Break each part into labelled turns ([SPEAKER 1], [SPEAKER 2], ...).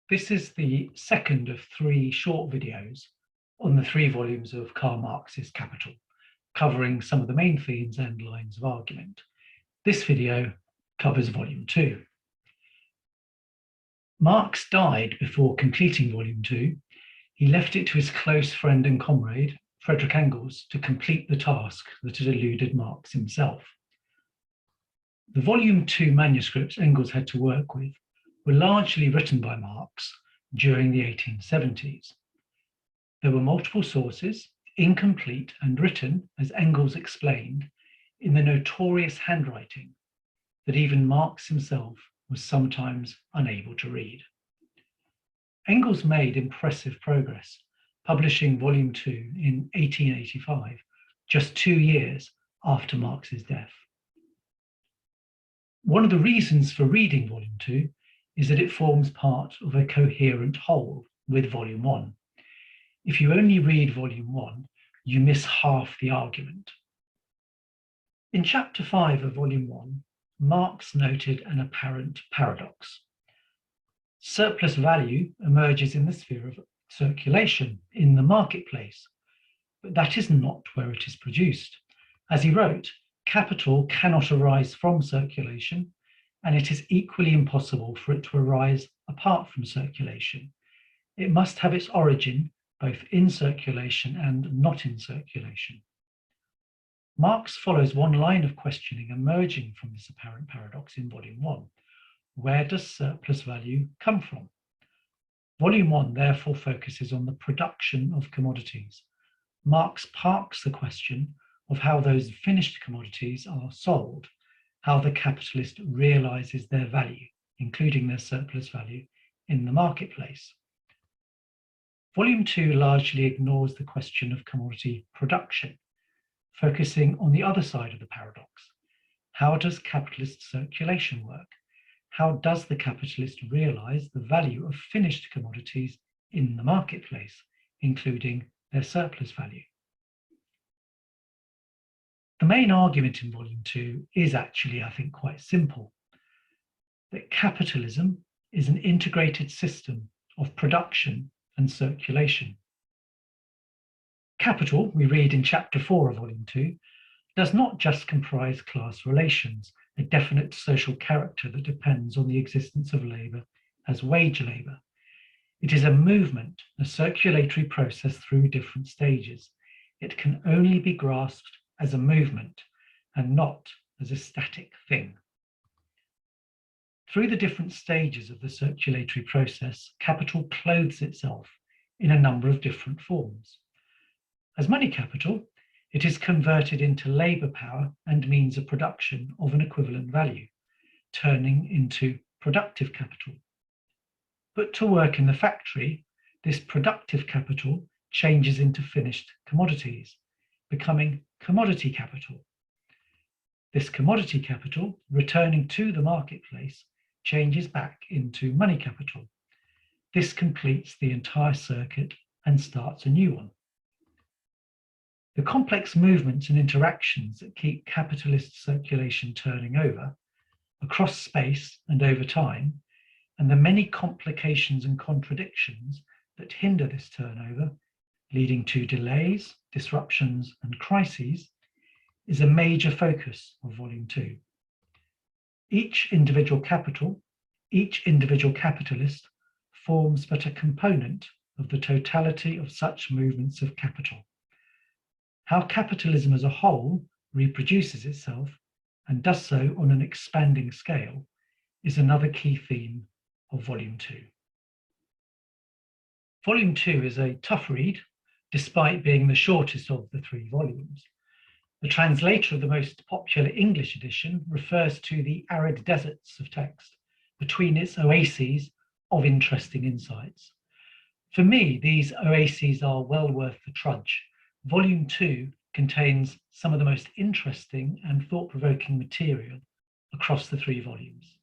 [SPEAKER 1] This is the second of 3 short videos on the 3 volumes of Karl Marx's Capital, covering some of the main themes and lines of argument. This video covers volume 2. Marx died before completing volume 2. He left it to his close friend and comrade, Friedrich Engels, to complete the task that had eluded Marx himself. The volume 2 manuscripts Engels had to work with were largely written by Marx during the 1870s. There were multiple sources, incomplete and written, as Engels explained, in the notorious handwriting that even Marx himself was sometimes unable to read. Engels made impressive progress, publishing volume 2 in 1885, just 2 years after Marx's death. One of the reasons for reading volume 2 is that it forms part of a coherent whole with volume 1. If you only read volume 1, you miss half the argument. In chapter 5 of volume 1, Marx noted an apparent paradox. Surplus value emerges in the sphere of circulation, in the marketplace, but that is not where it is produced. As he wrote, capital cannot arise from circulation, and it is equally impossible for it to arise apart from circulation. It must have its origin both in circulation and not in circulation. Marx follows one line of questioning emerging from this apparent paradox in volume 1. Where does surplus value come from? Volume 1 therefore focuses on the production of commodities. Marx parks the question of how those finished commodities are sold, how the capitalist realizes their value, including their surplus value, in the marketplace. Volume 2 largely ignores the question of commodity production, focusing on the other side of the paradox. How does capitalist circulation work? How does the capitalist realize the value of finished commodities in the marketplace, including their surplus value? The main argument in volume 2 is actually, I think, quite simple, that capitalism is an integrated system of production and circulation. Capital, we read in chapter 4 of volume 2, does not just comprise class relations, a definite social character that depends on the existence of labour as wage labour. It is a movement, a circulatory process through different stages. It can only be grasped as a movement and not as a static thing. Through the different stages of the circulatory process, capital clothes itself in a number of different forms. As money capital, it is converted into labour power and means of production of an equivalent value, turning into productive capital. But to work in the factory, this productive capital changes into finished commodities, becoming commodity capital. This commodity capital, returning to the marketplace, changes back into money capital. This completes the entire circuit and starts a new one. The complex movements and interactions that keep capitalist circulation turning over, across space and over time, and the many complications and contradictions that hinder this turnover, leading to delays, disruptions, and crises, is a major focus of volume 2. Each individual capital, each individual capitalist, forms but a component of the totality of such movements of capital. How capitalism as a whole reproduces itself and does so on an expanding scale is another key theme of volume 2. Volume 2 is a tough read, despite being the shortest of the 3 volumes. The translator of the most popular English edition refers to the arid deserts of text between its oases of interesting insights. For me, these oases are well worth the trudge. Volume 2 contains some of the most interesting and thought-provoking material across the 3 volumes.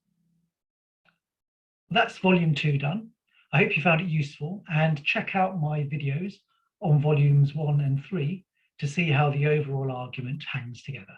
[SPEAKER 1] That's volume 2 done. I hope you found it useful, and check out my videos on volumes 1 and 3 to see how the overall argument hangs together.